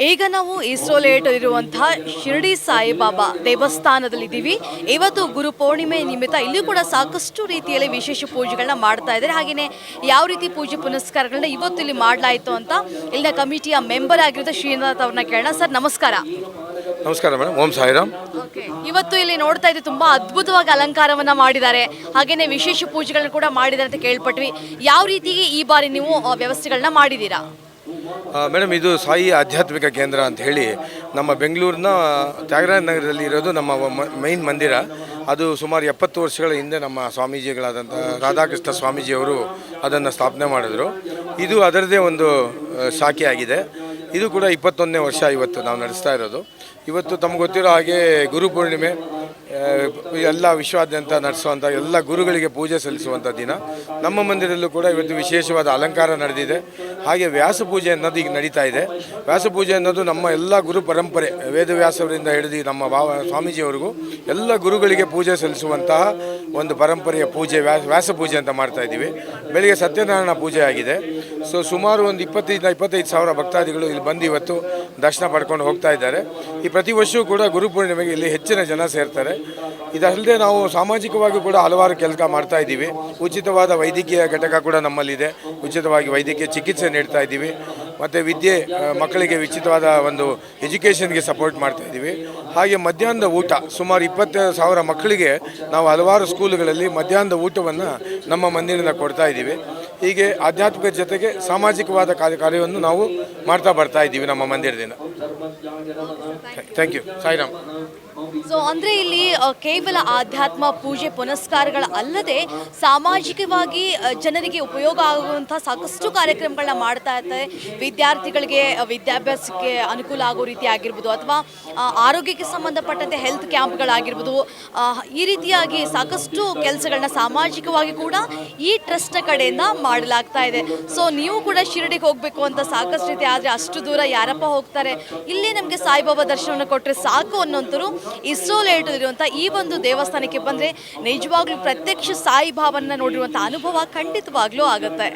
ಈಗ ನಾವು ಇಸ್ರೋಲೇಟ್ ಇರುವಂತಹ ಶಿರಡಿ ಸಾಯಿಬಾಬಾ ದೇವಸ್ಥಾನದಲ್ಲಿದ್ದೀವಿ. ಇವತ್ತು ಗುರು ಪೂರ್ಣಿಮೆ ನಿಮಿತ್ತ ಇಲ್ಲಿ ಕೂಡ ಸಾಕಷ್ಟು ರೀತಿಯಲ್ಲಿ ವಿಶೇಷ ಪೂಜೆಗಳನ್ನ ಮಾಡ್ತಾ ಇದ್ದಾರೆ. ಹಾಗೆಯೇ ಯಾವ ರೀತಿ ಪೂಜೆ ಪುನಸ್ಕಾರಗಳನ್ನ ಇವತ್ತು ಇಲ್ಲಿ ಮಾಡಲಾಯಿತು ಅಂತ ಇಲ್ಲಿನ ಕಮಿಟಿಯ ಮೆಂಬರ್ ಆಗಿರೋ ಶ್ರೀನಾಥ್ ಅವ್ರನ್ನ ಕೇಳೋಣ. ಸರ್ ನಮಸ್ಕಾರ. ನಮಸ್ಕಾರ ಮೇಡಮ್. ಓಂ ಸಾಯಿರಾಮ್. ಇವತ್ತು ಇಲ್ಲಿ ನೋಡ್ತಾ ಇದ್ದೀವಿ ತುಂಬಾ ಅದ್ಭುತವಾಗಿ ಅಲಂಕಾರವನ್ನ ಮಾಡಿದ್ದಾರೆ, ಹಾಗೇನೆ ವಿಶೇಷ ಪೂಜೆಗಳನ್ನ ಕೂಡ ಮಾಡಿದ್ದಾರೆ ಅಂತ ಕೇಳ್ಪಟ್ವಿ. ಯಾವ ರೀತಿ ಈ ಬಾರಿ ನೀವು ವ್ಯವಸ್ಥೆಗಳನ್ನ ಮಾಡಿದ್ದೀರಾ? ಮೇಡಮ್, ಇದು ಸಾಯಿ ಆಧ್ಯಾತ್ಮಿಕ ಕೇಂದ್ರ ಅಂತ ಹೇಳಿ ನಮ್ಮ ಬೆಂಗಳೂರಿನ ತ್ಯಾಗರಾಜ ನಗರದಲ್ಲಿ ಇರೋದು ನಮ್ಮ ಮೈನ್ ಮಂದಿರ. ಅದು ಸುಮಾರು 70 ವರ್ಷಗಳ ಹಿಂದೆ ನಮ್ಮ ಸ್ವಾಮೀಜಿಗಳಾದಂಥ ರಾಧಾಕೃಷ್ಣ ಸ್ವಾಮೀಜಿಯವರು ಅದನ್ನು ಸ್ಥಾಪನೆ ಮಾಡಿದ್ರು. ಇದು ಅದರದೇ ಒಂದು ಶಾಖೆ ಆಗಿದೆ. ಇದು ಕೂಡ 21ನೇ ವರ್ಷ ಇವತ್ತು ನಾವು ನಡೆಸ್ತಾ ಇರೋದು. ಇವತ್ತು ತಮಗೆ ಗೊತ್ತಿರೋ ಹಾಗೆ ಗುರು ಪೂರ್ಣಿಮೆ, ಎಲ್ಲ ವಿಶ್ವಾದ್ಯಂತ ನಡೆಸುವಂಥ ಎಲ್ಲ ಗುರುಗಳಿಗೆ ಪೂಜೆ ಸಲ್ಲಿಸುವಂಥ ದಿನ. ನಮ್ಮ ಮಂದಿರದಲ್ಲೂ ಕೂಡ ಇವತ್ತು ವಿಶೇಷವಾದ ಅಲಂಕಾರ ನಡೆದಿದೆ. ಹಾಗೆ ವ್ಯಾಸಪೂಜೆ ಅನ್ನೋದು ಈಗ ನಡೀತಾ ಇದೆ. ವ್ಯಾಸಪೂಜೆ ಅನ್ನೋದು ನಮ್ಮ ಎಲ್ಲ ಗುರು ಪರಂಪರೆ, ವೇದವ್ಯಾಸವರಿಂದ ಹಿಡಿದು ನಮ್ಮ ಸ್ವಾಮೀಜಿಯವರೆಗೂ ಎಲ್ಲ ಗುರುಗಳಿಗೆ ಪೂಜೆ ಸಲ್ಲಿಸುವಂತಹ ಒಂದು ಪರಂಪರೆಯ ಪೂಜೆ ವ್ಯಾಸಪೂಜೆ ಅಂತ ಮಾಡ್ತಾ ಇದ್ದೀವಿ. ಬೆಳಿಗ್ಗೆ ಸತ್ಯನಾರಾಯಣ ಪೂಜೆ ಆಗಿದೆ. ಸುಮಾರು ಒಂದು 20-25 ಸಾವಿರ ಭಕ್ತಾದಿಗಳು ಇಲ್ಲಿ ಬಂದು ಇವತ್ತು ದರ್ಶನ ಪಡ್ಕೊಂಡು ಹೋಗ್ತಾ ಇದ್ದಾರೆ. ಈ ಪ್ರತಿ ವರ್ಷವೂ ಕೂಡ ಗುರುಪೂರ್ಣಿಮೆಗೆ ಇಲ್ಲಿ ಹೆಚ್ಚಿನ ಜನ ಸೇರ್ತಾರೆ. ಇದಲ್ಲದೆ ನಾವು ಸಾಮಾಜಿಕವಾಗಿ ಕೂಡ ಹಲವಾರು ಕೆಲಸ ಮಾಡ್ತಾ ಇದ್ದೀವಿ. ಉಚಿತವಾದ ವೈದ್ಯಕೀಯ ಘಟಕ ಕೂಡ ನಮ್ಮಲ್ಲಿದೆ. ಉಚಿತವಾಗಿ ವೈದ್ಯಕೀಯ ಚಿಕಿತ್ಸೆ ನೀಡ್ತಾ ಇದ್ದೀವಿ. ಮತ್ತು ಮಕ್ಕಳಿಗೆ ಉಚಿತವಾದ ಒಂದು ಎಜುಕೇಷನ್ಗೆ ಸಪೋರ್ಟ್ ಮಾಡ್ತಾ ಇದ್ದೀವಿ. ಹಾಗೆ ಮಧ್ಯಾಹ್ನದ ಊಟ ಸುಮಾರು 20,000 ಮಕ್ಕಳಿಗೆ ನಾವು ಹಲವಾರು ಸ್ಕೂಲುಗಳಲ್ಲಿ ಮಧ್ಯಾಹ್ನದ ಊಟವನ್ನು ನಮ್ಮ ಮಂದಿರದಿಂದ ಕೊಡ್ತಾ ಇದ್ದೀವಿ. ಹೀಗೆ ಆಧ್ಯಾತ್ಮಿಕ ಜೊತೆಗೆ ಸಾಮಾಜಿಕವಾದ ಕಾರ್ಯವನ್ನು ನಾವು ಮಾಡ್ತಾ ಬರ್ತಾ ಇದ್ದೀವಿ ನಮ್ಮ ಮಂದಿರದಿಂದ. Thank you. ಸಾಯಿರಾಮ್. ಅಂದರೆ ಇಲ್ಲಿ ಕೇವಲ ಆಧ್ಯಾತ್ಮ ಪೂಜೆ ಪುನಸ್ಕಾರಗಳ ಅಲ್ಲದೆ ಸಾಮಾಜಿಕವಾಗಿ ಜನರಿಗೆ ಉಪಯೋಗ ಆಗುವಂತಹ ಸಾಕಷ್ಟು ಕಾರ್ಯಕ್ರಮಗಳನ್ನ ಮಾಡ್ತಾ ಇರ್ತಾರೆ. ವಿದ್ಯಾರ್ಥಿಗಳಿಗೆ ವಿದ್ಯಾಭ್ಯಾಸಕ್ಕೆ ಅನುಕೂಲ ಆಗೋ ರೀತಿ ಆಗಿರ್ಬೋದು, ಅಥವಾ ಆರೋಗ್ಯಕ್ಕೆ ಸಂಬಂಧಪಟ್ಟಂತೆ ಹೆಲ್ತ್ ಕ್ಯಾಂಪ್ಗಳಾಗಿರ್ಬೋದು, ಈ ರೀತಿಯಾಗಿ ಸಾಕಷ್ಟು ಕೆಲಸಗಳನ್ನ ಸಾಮಾಜಿಕವಾಗಿ ಕೂಡ ಈ ಟ್ರಸ್ಟ್ನ ಕಡೆಯಿಂದ ಮಾಡಲಾಗ್ತಾ ಇದೆ. ನೀವು ಕೂಡ ಶಿರಡಿಗೆ ಹೋಗಬೇಕು ಅಂತ ಸಾಕಷ್ಟು ರೀತಿ, ಆದರೆ ಅಷ್ಟು ದೂರ ಯಾರಪ್ಪ ಹೋಗ್ತಾರೆ, ಇಲ್ಲೇ ನಮಗೆ ಸಾಯಿಬಾಬಾ ದರ್ಶನವನ್ನು ಕೊಟ್ಟರೆ ಸಾಕು ಅನ್ನೋಂಥರು ಇಸ್ರೋಲೇಟ್ ಇರುವಂಥ ಈ ಒಂದು ದೇವಸ್ಥಾನಕ್ಕೆ ಬಂದರೆ ನಿಜವಾಗ್ಲೂ ಪ್ರತ್ಯಕ್ಷ ಸಾಯಿಬಾಬಾವನ್ನ ನೋಡಿರುವಂಥ ಅನುಭವ ಖಂಡಿತವಾಗ್ಲೂ ಆಗುತ್ತೆ.